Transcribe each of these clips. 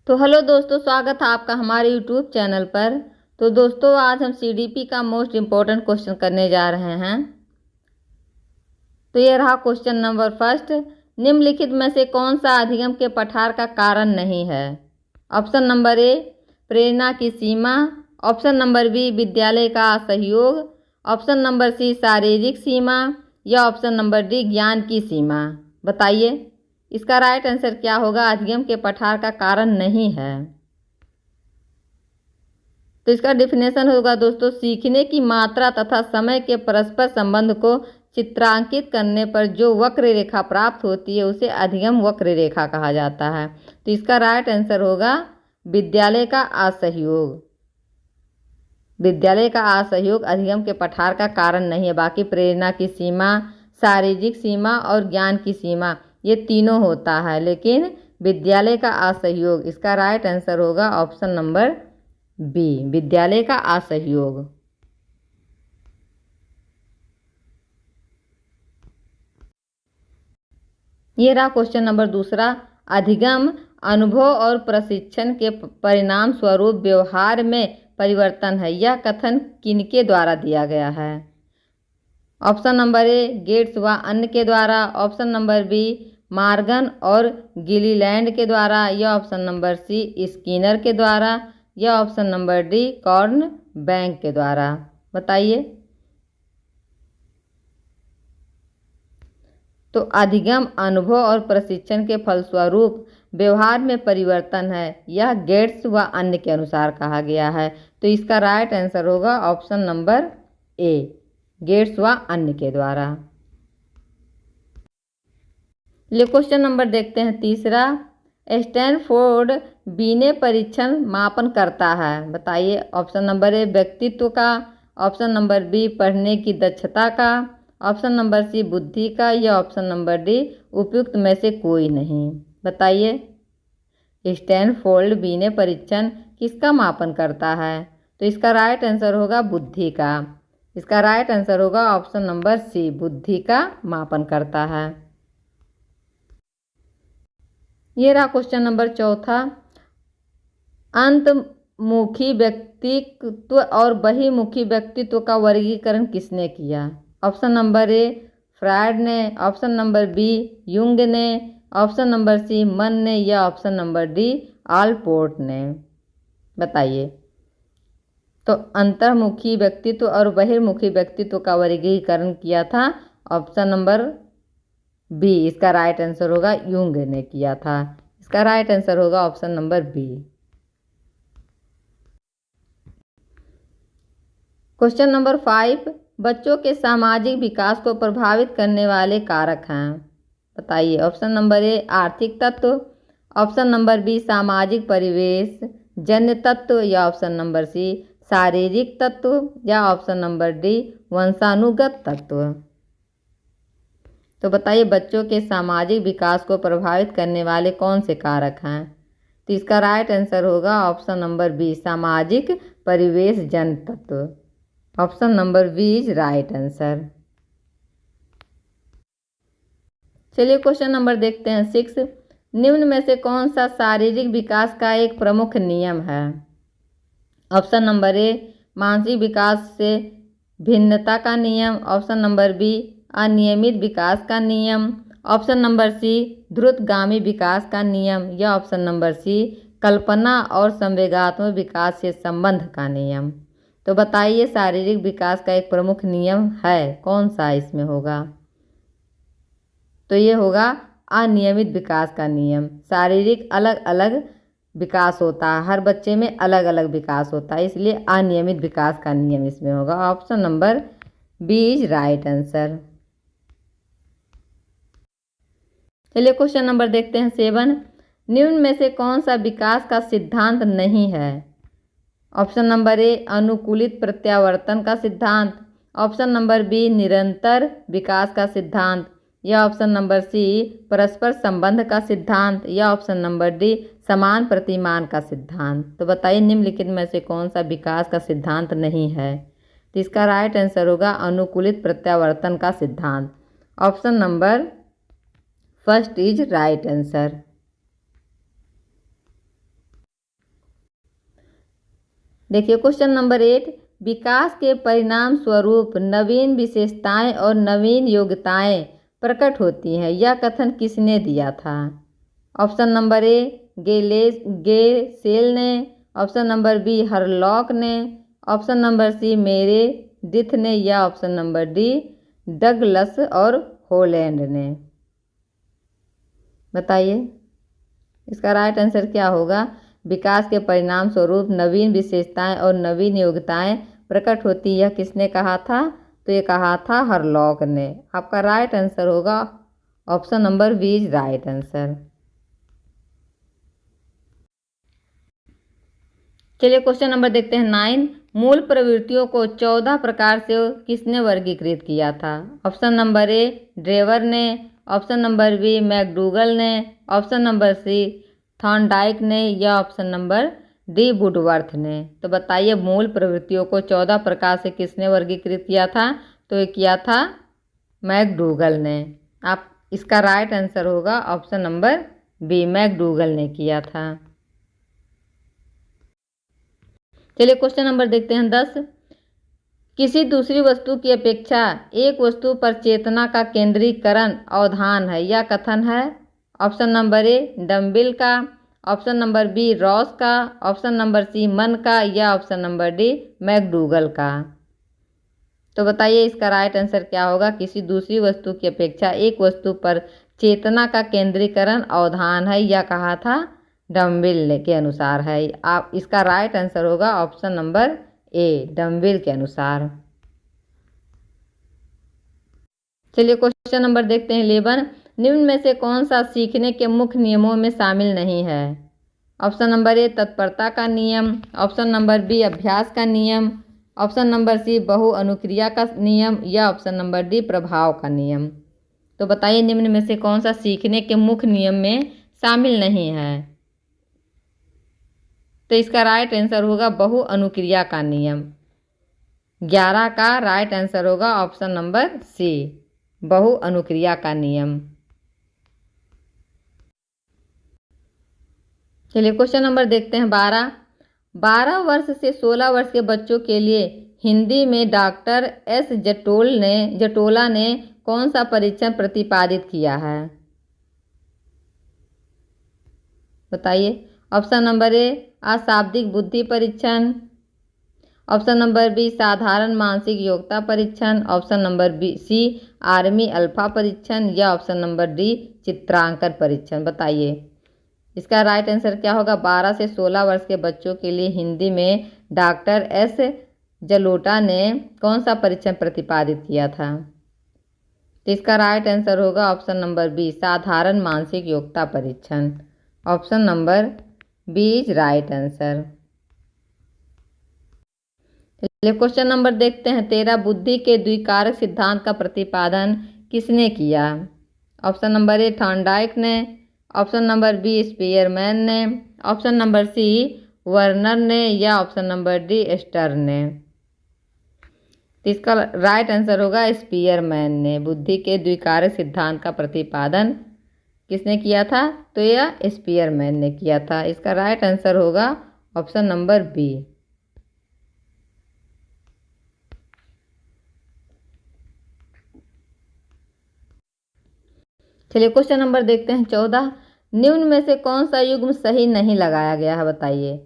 तो हेलो दोस्तों, स्वागत है आपका हमारे यूट्यूब चैनल पर। तो दोस्तों, आज हम सीडीपी का मोस्ट इम्पोर्टेंट क्वेश्चन करने जा रहे हैं। तो ये रहा क्वेश्चन नंबर फर्स्ट। निम्नलिखित में से कौन सा अधिगम के पठार का कारण नहीं है? ऑप्शन नंबर ए, प्रेरणा की सीमा। ऑप्शन नंबर बी, विद्यालय का असहयोग। ऑप्शन नंबर सी, शारीरिक सीमा। या ऑप्शन नंबर डी, ज्ञान की सीमा। बताइए इसका राइट आंसर क्या होगा? अधिगम के पठार का कारण नहीं है। तो इसका डिफिनेशन होगा दोस्तों, सीखने की मात्रा तथा समय के परस्पर संबंध को चित्रांकित करने पर जो वक्र रेखा प्राप्त होती है उसे अधिगम वक्र रेखा कहा जाता है। तो इसका राइट आंसर होगा विद्यालय का असहयोग। विद्यालय का असहयोग अधिगम के पठार का कारण नहीं है। बाकी प्रेरणा की सीमा, शारीरिक सीमा और ज्ञान की सीमा ये तीनों होता है, लेकिन विद्यालय का असहयोग, इसका राइट आंसर होगा ऑप्शन नंबर बी, विद्यालय का असहयोग। ये रहा क्वेश्चन नंबर दूसरा। अधिगम अनुभव और प्रशिक्षण के परिणाम स्वरूप व्यवहार में परिवर्तन है, यह कथन किनके द्वारा दिया गया है? ऑप्शन नंबर ए, गेट्स व अन्य के द्वारा। ऑप्शन नंबर बी, मॉर्गन और गिलीलैंड के द्वारा। या ऑप्शन नंबर सी, स्किनर के द्वारा। या option number D, corn bank के द्वारा। बताइए। तो अधिगम अनुभव और प्रशिक्षण के फलस्वरूप व्यवहार में परिवर्तन है, यह गेट्स व अन्य के अनुसार कहा गया है। तो इसका राइट आंसर होगा ऑप्शन नंबर ए, गेट्स व अन्य के द्वारा। चलिए क्वेश्चन नंबर देखते हैं तीसरा। स्टैनफोर्ड बीने परीक्षण मापन करता है। बताइए। ऑप्शन नंबर ए, व्यक्तित्व का। ऑप्शन नंबर बी, पढ़ने की दक्षता का। ऑप्शन नंबर सी, बुद्धि का। या ऑप्शन नंबर डी, उपयुक्त में से कोई नहीं। बताइए स्टैनफोर्ड बीने परीक्षण किसका मापन करता है? तो इसका राइट आंसर होगा बुद्धि का। इसका राइट आंसर होगा ऑप्शन नंबर सी, बुद्धि का मापन करता है। ये रहा क्वेश्चन नंबर चौथा। अंतमुखी व्यक्तित्व और बहिर्मुखी व्यक्तित्व का वर्गीकरण किसने किया? ऑप्शन नंबर ए, फ्रायड ने। ऑप्शन नंबर बी, युंग ने। ऑप्शन नंबर सी, मन ने। या ऑप्शन नंबर डी, आलपोर्ट ने। बताइए। तो अंतर्मुखी व्यक्तित्व और बहिर्मुखी व्यक्तित्व का वर्गीकरण किया था ऑप्शन नंबर बी, इसका राइट आंसर होगा युंग ने किया था। इसका राइट आंसर होगा option number B. Question number 5। बच्चों के सामाजिक विकास को प्रभावित करने वाले कारक हैं। बताइए। ऑप्शन नंबर ए, आर्थिक तत्व। ऑप्शन नंबर बी, सामाजिक परिवेश जन्य तत्व। या ऑप्शन नंबर सी, शारीरिक तत्व। या ऑप्शन नंबर डी, वंशानुगत तत्व। तो बताइए बच्चों के सामाजिक विकास को प्रभावित करने वाले कौन से कारक हैं? तो इसका राइट आंसर होगा ऑप्शन नंबर बी, सामाजिक परिवेश जन्य तत्व। Option number B is right answer. चलिए क्वेश्चन नंबर देखते हैं 6। निम्न में से कौन सा शारीरिक विकास का एक प्रमुख नियम है? ऑप्शन नंबर ए, मानसिक विकास से भिन्नता का नियम। ऑप्शन नंबर बी, अनियमित विकास का नियम। ऑप्शन नंबर सी, द्रुतगामी विकास का नियम। या ऑप्शन नंबर सी, कल्पना और संवेगात्मक विकास से संबंध का नियम। तो बताइए शारीरिक विकास का एक प्रमुख नियम है, कौन सा इसमें होगा? तो ये होगा अनियमित विकास का नियम। शारीरिक अलग अलग विकास होता है, हर बच्चे में अलग अलग विकास होता है, इसलिए अनियमित विकास का नियम इसमें होगा। Option number B is right answer. चलिए क्वेश्चन नंबर देखते हैं 7। निम्न में से कौन सा विकास का सिद्धांत नहीं है? ऑप्शन नंबर ए, अनुकूलित प्रत्यावर्तन का सिद्धांत। ऑप्शन नंबर बी, निरंतर विकास का सिद्धांत। या ऑप्शन नंबर सी, परस्पर संबंध का सिद्धांत। या ऑप्शन नंबर डी, समान प्रतिमान का सिद्धांत। तो बताइए निम्नलिखित में से कौन सा विकास का सिद्धांत नहीं है? तो इसका राइट आंसर होगा अनुकूलित प्रत्यावर्तन का सिद्धांत। Option number first is right answer. देखिए क्वेश्चन नंबर 8, विकास के परिणाम स्वरूप नवीन विशेषताएं और नवीन योग्यताएं प्रकट होती हैं, यह कथन किसने दिया था? ऑप्शन नंबर ए गेसेल ने, ऑप्शन नंबर बी हरलॉक ने, ऑप्शन नंबर सी मेरेडिथ ने, या ऑप्शन नंबर डी डगलस और हॉलैंड ने। बताइए इसका राइट आंसर क्या होगा? विकास के परिणाम स्वरूप नवीन विशेषताएं और नवीन योग्यताएं प्रकट होती, यह किसने कहा था? तो ये कहा था हरलॉक ने। आपका राइट आंसर होगा option number B is right answer. चलिए क्वेश्चन नंबर देखते हैं 9, मूल प्रवृत्तियों को 14 प्रकार से किसने वर्गीकृत किया था? ऑप्शन नंबर ए ड्रेवर ने, ऑप्शन नंबर बी मैकडूगल ने, ऑप्शन नंबर सी थॉर्नडाइक ने, या ऑप्शन नंबर डी वुडवर्थ ने। तो बताइए मूल प्रवृत्तियों को 14 प्रकार से किसने वर्गीकृत किया था? तो ये किया था मैकडूगल ने। आप इसका राइट आंसर होगा ऑप्शन नंबर बी, मैकडूगल ने किया था। चलिए क्वेश्चन नंबर देखते हैं 10, किसी दूसरी वस्तु की अपेक्षा एक वस्तु पर चेतना का केंद्रीकरण अवधान है, यह कथन है? ऑप्शन नंबर ए डम्बिल का, ऑप्शन नंबर बी रॉस का, ऑप्शन नंबर सी मन का, या ऑप्शन नंबर डी मैकडूगल का। तो बताइए इसका राइट आंसर क्या होगा? किसी दूसरी वस्तु की अपेक्षा एक वस्तु पर चेतना का केंद्रीकरण अवधान है, यह कहा था डम्बिल के अनुसार है। आप इसका राइट आंसर होगा ऑप्शन नंबर ए डम्बिल के अनुसार। चलिए क्वेश्चन नंबर देखते हैं 11, निम्न में से कौन सा सीखने के मुख्य नियमों में शामिल नहीं है? ऑप्शन नंबर ए तत्परता का नियम, ऑप्शन नंबर बी अभ्यास का नियम, ऑप्शन नंबर सी बहु अनुक्रिया का नियम, या ऑप्शन नंबर डी प्रभाव का नियम। तो बताइए निम्न में से कौन सा सीखने के मुख्य नियम में शामिल नहीं है? तो इसका राइट आंसर होगा बहु अनुक्रिया का नियम। 11 का राइट आंसर होगा ऑप्शन नंबर सी, बहु अनुक्रिया का नियम। चलिए क्वेश्चन नंबर देखते हैं 12 वर्ष से 16 वर्ष के बच्चों के लिए हिंदी में डॉक्टर एस जटोला ने कौन सा परीक्षण प्रतिपादित किया है? बताइए। ऑप्शन नंबर ए अशाब्दिक बुद्धि परीक्षण, ऑप्शन नंबर बी साधारण मानसिक योग्यता परीक्षण, option number B C army alpha परीक्षण, या ऑप्शन नंबर डी चित्रांकन परीक्षण। बताइए इसका राइट आंसर क्या होगा? 12 से 16 वर्ष के बच्चों के लिए हिंदी में डॉक्टर एस जलोटा ने कौन सा परीक्षण प्रतिपादित किया था? तो इसका राइट आंसर होगा ऑप्शन नंबर बी साधारण मानसिक योग्यता परीक्षण। Option number B is right answer. चलिए क्वेश्चन नंबर देखते हैं 13, बुद्धि के द्विकारक सिद्धांत का प्रतिपादन किसने किया? ऑप्शन नंबर ए थॉर्नडाइक ने, ऑप्शन नंबर बी स्पीयरमैन ने, ऑप्शन नंबर सी वर्नर ने, या ऑप्शन नंबर डी स्टर ने। तो इसका राइट आंसर होगा स्पीयरमैन ने। बुद्धि के द्विकारक सिद्धांत का प्रतिपादन किसने किया था? तो यह स्पीयरमैन ने किया था। इसका राइट आंसर होगा ऑप्शन नंबर बी। चलिए क्वेश्चन नंबर देखते हैं 14, निम्न में से कौन सा युग्म सही नहीं लगाया गया है? बताइए।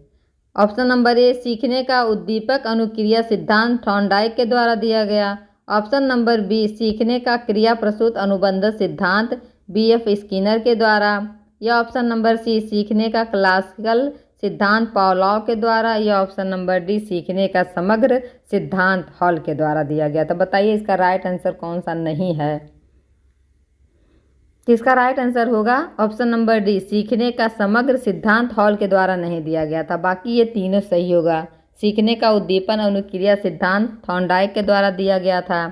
ऑप्शन नंबर ए सीखने का उद्दीपक अनुक्रिया सिद्धांत थॉर्नडाइक के द्वारा दिया गया, ऑप्शन नंबर बी सीखने का क्रिया प्रसूत अनुबंध सिद्धांत बीएफ स्किनर के द्वारा, या ऑप्शन नंबर सी सीखने का क्लासिकल सिद्धांत पावलॉव के द्वारा, या ऑप्शन नंबर डी सीखने का समग्र सिद्धांत हॉल के द्वारा दिया गया। तो बताइए इसका राइट आंसर कौन सा नहीं है? इसका राइट आंसर होगा ऑप्शन नंबर डी सीखने का समग्र सिद्धांत हॉल के द्वारा नहीं दिया गया था। बाकी ये तीनों सही होगा। सीखने का उद्दीपन अनुक्रिया सिद्धांत थॉर्नडाइक के द्वारा दिया गया था,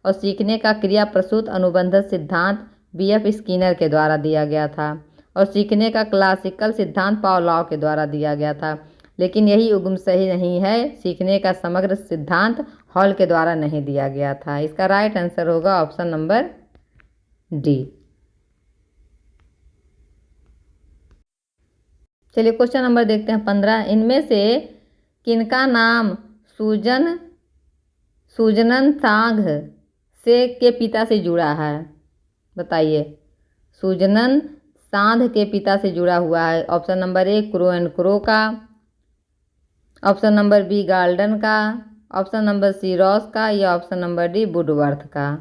और सीखने का क्रिया प्रसूत अनुबंध सिद्धांत बीएफ स्किनर के द्वारा दिया गया था, और सीखने का क्लासिकल सिद्धांत पावलॉव के द्वारा दिया गया था। लेकिन यही युग्म सही नहीं है, सीखने का समग्र सिद्धांत हॉल के द्वारा नहीं दिया गया था। इसका राइट आंसर होगा ऑप्शन नंबर डी। चलिए क्वेश्चन नंबर देखते हैं 15, इनमें से किनका नाम सुजनन सांघ से के पिता से जुड़ा है? बताइए। सुजनन सांध के पिता से जुड़ा हुआ है। Option number A Crow and Crow का, ऑप्शन नंबर बी गार्डन का, ऑप्शन नंबर सी रॉस का, या ऑप्शन नंबर डी वुडवर्थ का।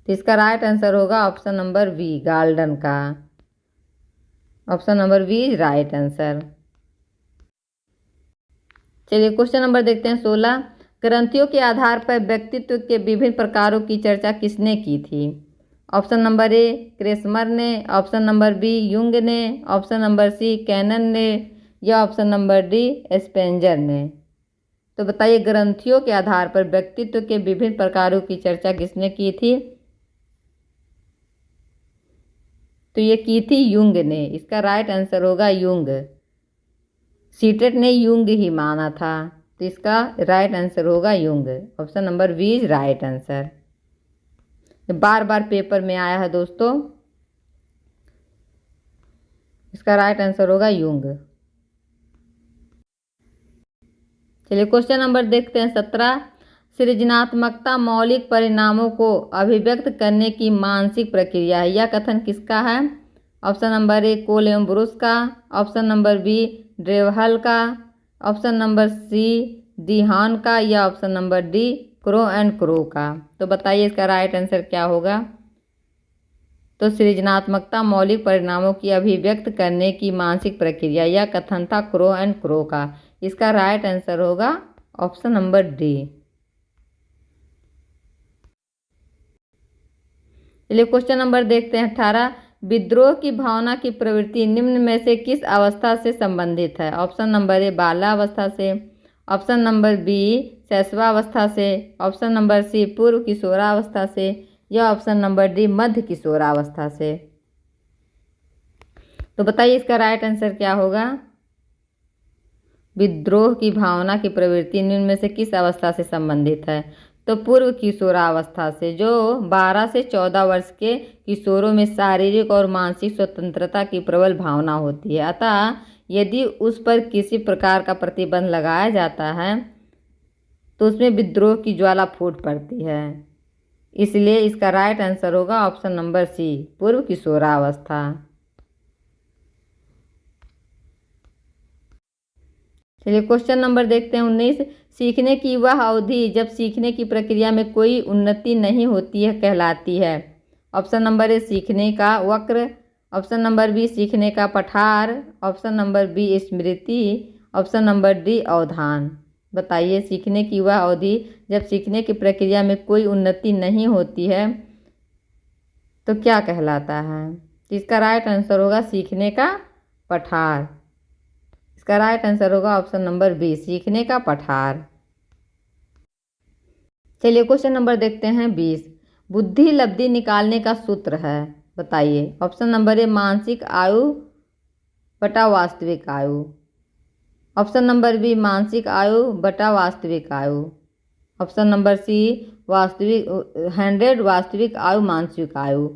तो इसका राइट आंसर होगा ऑप्शन नंबर बी गार्डन का। Option number B is right answer. चलिए क्वेश्चन नंबर देखते हैं 16। ग्रंथियों के आधार पर व्यक्तित्व के विभिन्न प्रकारों की चर्चा किसने की थी? ऑप्शन नंबर ए क्रेसमर ने, ऑप्शन नंबर बी युंग ने, ऑप्शन नंबर सी कैनन ने, या ऑप्शन नंबर डी स्पेंजर ने। तो बताइए ग्रंथियों के आधार पर व्यक्तित्व के विभिन्न प्रकारों की चर्चा किसने की थी? तो ये की थी युंग ने। इसका राइट आंसर होगा युंग। सीटेट ने युंग ही माना था, तो इसका राइट आंसर होगा Jung. Option number B is right answer. बार बार पेपर में आया है दोस्तों। इसका राइट आंसर होगा युंग। चलिए क्वेश्चन नंबर देखते हैं 17। सृजनात्मकता मौलिक परिणामों को अभिव्यक्त करने की मानसिक प्रक्रिया है। यह कथन किसका है? ऑप्शन नंबर ए कोल एवं ब्रुस का, ऑप्शन नंबर बी ड्रेवहल का, ऑप्शन नंबर सी डिहान का, या option number D crow and Crow का। तो बताइए इसका राइट आंसर क्या होगा? तो सृजनात्मकता मौलिक परिणामों की अभिव्यक्त करने की मानसिक प्रक्रिया, यह कथन था क्रो एंड क्रो का। इसका राइट आंसर होगा ऑप्शन नंबर डी। चलिए क्वेश्चन नंबर देखते हैं 18। विद्रोह की भावना की प्रवृत्ति निम्न में से किस अवस्था से संबंधित है? ऑप्शन नंबर ए बाल्यावस्था से, ऑप्शन नंबर बी शैशवावस्था से, ऑप्शन नंबर सी पूर्व किशोरावस्था से, या ऑप्शन नंबर डी मध्य किशोरावस्था से। तो बताइए इसका राइट आंसर क्या होगा? विद्रोह की भावना की प्रवृत्ति निम्न में से किस अवस्था से संबंधित है? तो पूर्व किशोरावस्था से, जो 12 से 14 वर्ष के किशोरों में शारीरिक और मानसिक स्वतंत्रता की प्रबल भावना होती है। अतः यदि उस पर किसी प्रकार का प्रतिबंध लगाया जाता है तो उसमें विद्रोह की ज्वाला फूट पड़ती है। इसलिए इसका राइट आंसर होगा ऑप्शन नंबर सी पूर्व किशोरावस्था। चलिए क्वेश्चन नंबर देखते हैं 19। सीखने की वह अवधि जब सीखने की प्रक्रिया में कोई उन्नति नहीं होती है कहलाती है। ऑप्शन नंबर ए सीखने का वक्र, ऑप्शन नंबर बी सीखने का पठार, ऑप्शन नंबर बी स्मृति, ऑप्शन नंबर डी अवधान। बताइए सीखने की वह अवधि जब सीखने की प्रक्रिया में कोई उन्नति नहीं होती है तो क्या कहलाता है? तो इसका राइट आंसर होगा सीखने का पठार। इसका राइट आंसर होगा ऑप्शन नंबर बी सीखने का पठार। चलिए क्वेश्चन नंबर देखते हैं 20। बुद्धि लब्धि निकालने का सूत्र है। बताइए। ऑप्शन नंबर ए मानसिक आयु बटा वास्तविक आयु, ऑप्शन नंबर बी मानसिक आयु बटा वास्तविक आयु, ऑप्शन नंबर सी 100 वास्तविक आयु मानसिक आयु,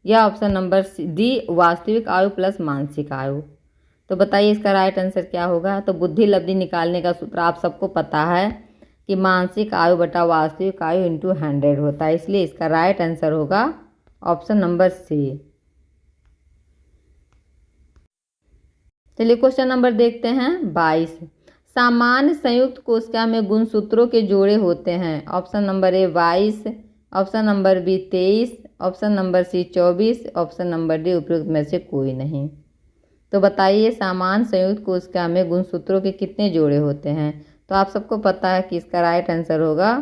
या ऑप्शन नंबर डी वास्तविक आयु प्लस मानसिक आयु। तो बताइए इसका राइट आंसर क्या होगा? तो बुद्धि लब्धि निकालने का सूत्र आप सबको पता है कि मानसिक आयु बटा वास्तविक आयु इंटू 100 होता है, इसलिए इसका राइट आंसर होगा ऑप्शन नंबर सी। चलिए क्वेश्चन नंबर देखते हैं 22। सामान्य संयुक्त कोशिका में गुणसूत्रों के जोड़े होते हैं। Option number A 22, option number B 23, option number C 24, option number D उपयुक्त में से कोई नहीं। तो बताइए सामान्य संयुक्त कोशिका में गुणसूत्रों के कितने जोड़े होते हैं? तो आप सबको पता है कि इसका राइट आंसर होगा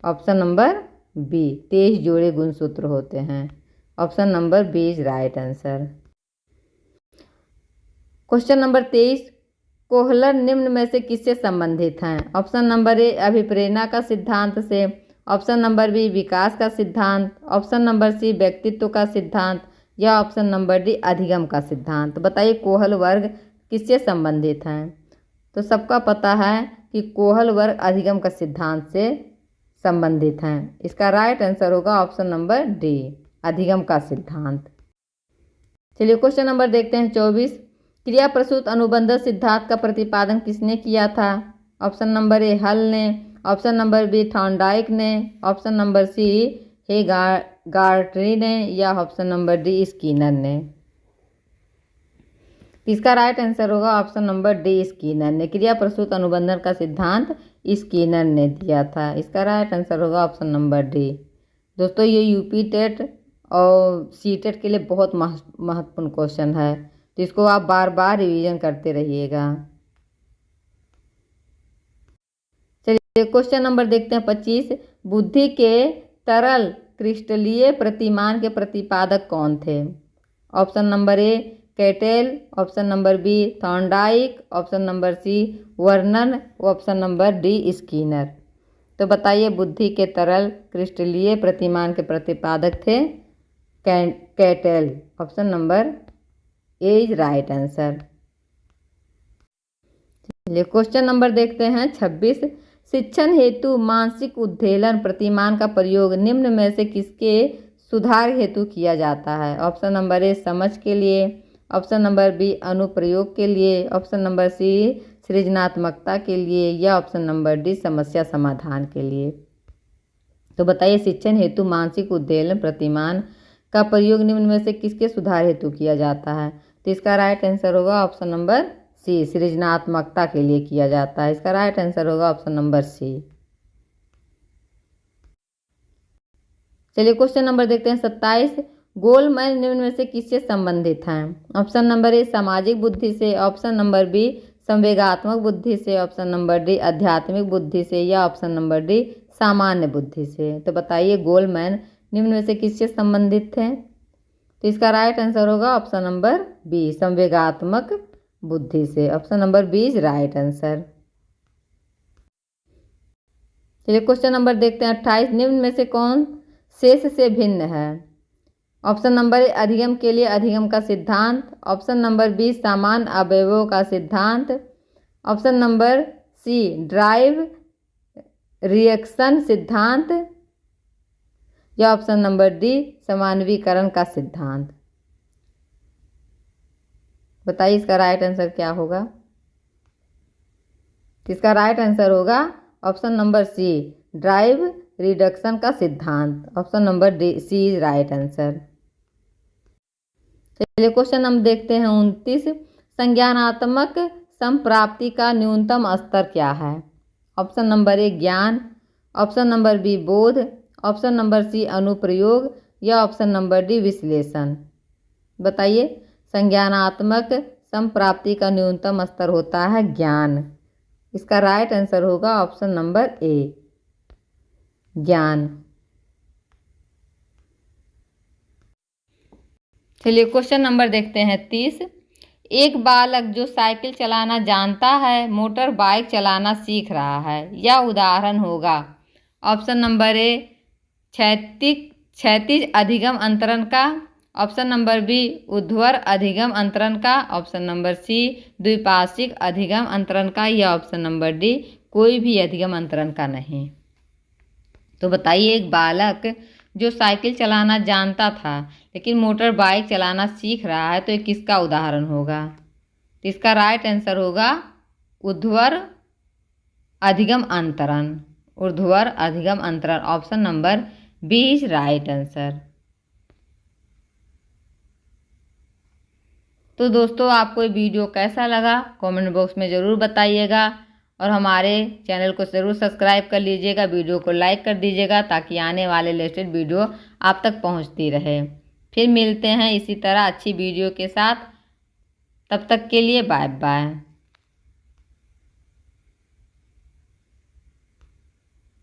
ऑप्शन नंबर बी 23 जोड़े गुणसूत्र होते हैं। Option number B is right answer. Question number 23। Kohler निम्न में से किससे संबंधित हैं? ऑप्शन नंबर ए अभिप्रेरणा का सिद्धांत से, ऑप्शन नंबर बी विकास का सिद्धांत, ऑप्शन नंबर सी व्यक्तित्व का सिद्धांत, या ऑप्शन नंबर डी अधिगम का सिद्धांत। बताइए कोहल वर्ग किससे संबंधित हैं? तो सबका पता है कि कोहल वर्ग अधिगम का सिद्धांत से संबंधित हैं। इसका राइट आंसर होगा ऑप्शन नंबर डी अधिगम का सिद्धांत। चलिए क्वेश्चन नंबर देखते हैं 24। क्रिया प्रसूत अनुबंध सिद्धांत का प्रतिपादन किसने किया था? ऑप्शन नंबर ए हल ने, ऑप्शन नंबर बी थॉर्नडाइक ने, ऑप्शन नंबर सी हेगार्ट्री ने, या ऑप्शन नंबर डी स्किनर ने। इसका राइट आंसर होगा ऑप्शन नंबर डी स्किनर ने। क्रिया प्रसूत अनुबंधन का सिद्धांत स्किनर ने दिया था। इसका राइट आंसर होगा ऑप्शन नंबर डी। दोस्तों ये यूपी टेट और सी टेट के लिए बहुत महत्वपूर्ण क्वेश्चन है, तो इसको आप बार बार रिवीजन करते रहिएगा। चलिए क्वेश्चन नंबर देखते हैं 25। बुद्धि के तरल क्रिस्टलीय प्रतिमान के प्रतिपादक कौन थे? Option number A Cattell, option number B Thorndike, option number C Vernon, option number D Skinner. तो बताइए बुद्धि के तरल क्रिस्टलीय प्रतिमान के प्रतिपादक थे cattail. Option number A is right answer. चलिए क्वेश्चन नंबर देखते हैं 26। शिक्षण हेतु मानसिक उद्वेलन प्रतिमान का प्रयोग निम्न में से किसके सुधार हेतु किया जाता है? ऑप्शन नंबर ए समझ के लिए, ऑप्शन नंबर बी अनुप्रयोग के लिए, ऑप्शन नंबर सी सृजनात्मकता के लिए, या ऑप्शन नंबर डी समस्या समाधान के लिए। तो बताइए शिक्षण हेतु मानसिक उद्वेलन प्रतिमान का प्रयोग निम्न में से किसके सुधार हेतु किया जाता है? तो इसका राइट आंसर होगा ऑप्शन नंबर सी सृजनात्मकता के लिए किया जाता है। इसका राइट आंसर होगा ऑप्शन नंबर सी। चलिए क्वेश्चन नंबर देखते हैं 27। गोलमैन निम्न में से किससे संबंधित हैं? ऑप्शन नंबर ए सामाजिक बुद्धि से, ऑप्शन नंबर बी संवेगात्मक बुद्धि से, ऑप्शन नंबर डी आध्यात्मिक बुद्धि से, या ऑप्शन नंबर डी सामान्य बुद्धि से। तो बताइए गोलमैन निम्न में से किससे संबंधित थे? तो इसका राइट आंसर होगा ऑप्शन नंबर बी संवेगात्मक बुद्धि से। Option number B is right answer. चलिए क्वेश्चन नंबर देखते हैं 28। निम्न में से कौन शेष से भिन्न है? ऑप्शन नंबर ए अधिगम के लिए अधिगम का सिद्धांत, ऑप्शन नंबर बी सामान्य अवयवों का सिद्धांत, option number C drive reaction सिद्धांत, या ऑप्शन नंबर डी समानवीकरण का सिद्धांत। बताइए इसका राइट आंसर क्या होगा? इसका राइट आंसर होगा option number C drive reduction का सिद्धांत। Option number D C is right answer. चलिए क्वेश्चन हम देखते हैं 29। संज्ञानात्मक संप्राप्ति का न्यूनतम स्तर क्या है? ऑप्शन नंबर ए ज्ञान, ऑप्शन नंबर बी बोध, ऑप्शन नंबर सी अनुप्रयोग, या ऑप्शन नंबर डी विश्लेषण। बताइए संज्ञानात्मक संप्राप्ति का न्यूनतम स्तर होता है ज्ञान। इसका राइट आंसर होगा ऑप्शन नंबर ए ज्ञान। चलिए क्वेश्चन नंबर देखते हैं 30। एक बालक जो साइकिल चलाना जानता है मोटर बाइक चलाना सीख रहा है, यह उदाहरण होगा। ऑप्शन नंबर ए क्षैतिज अधिगम अंतरण का, ऑप्शन नंबर बी ऊर्ध्वर अधिगम अंतरण का, ऑप्शन नंबर सी द्विपार्श्विक अधिगम अंतरण का, या ऑप्शन नंबर डी कोई भी अधिगम अंतरण का नहीं। तो बताइए एक बालक जो साइकिल चलाना जानता था लेकिन मोटर बाइक चलाना सीख रहा है, तो ये किसका उदाहरण होगा? तो इसका राइट आंसर होगा ऊर्ध्वर अधिगम अंतरण। ऊर्ध्वर अधिगम अंतरण option number B is right answer. तो दोस्तों आपको ये वीडियो कैसा लगा कमेंट बॉक्स में ज़रूर बताइएगा, और हमारे चैनल को ज़रूर सब्सक्राइब कर लीजिएगा, वीडियो को लाइक कर दीजिएगा ताकि आने वाले लेटेस्ट वीडियो आप तक पहुंचती रहे। फिर मिलते हैं इसी तरह अच्छी वीडियो के साथ, तब तक के लिए बाय बाय।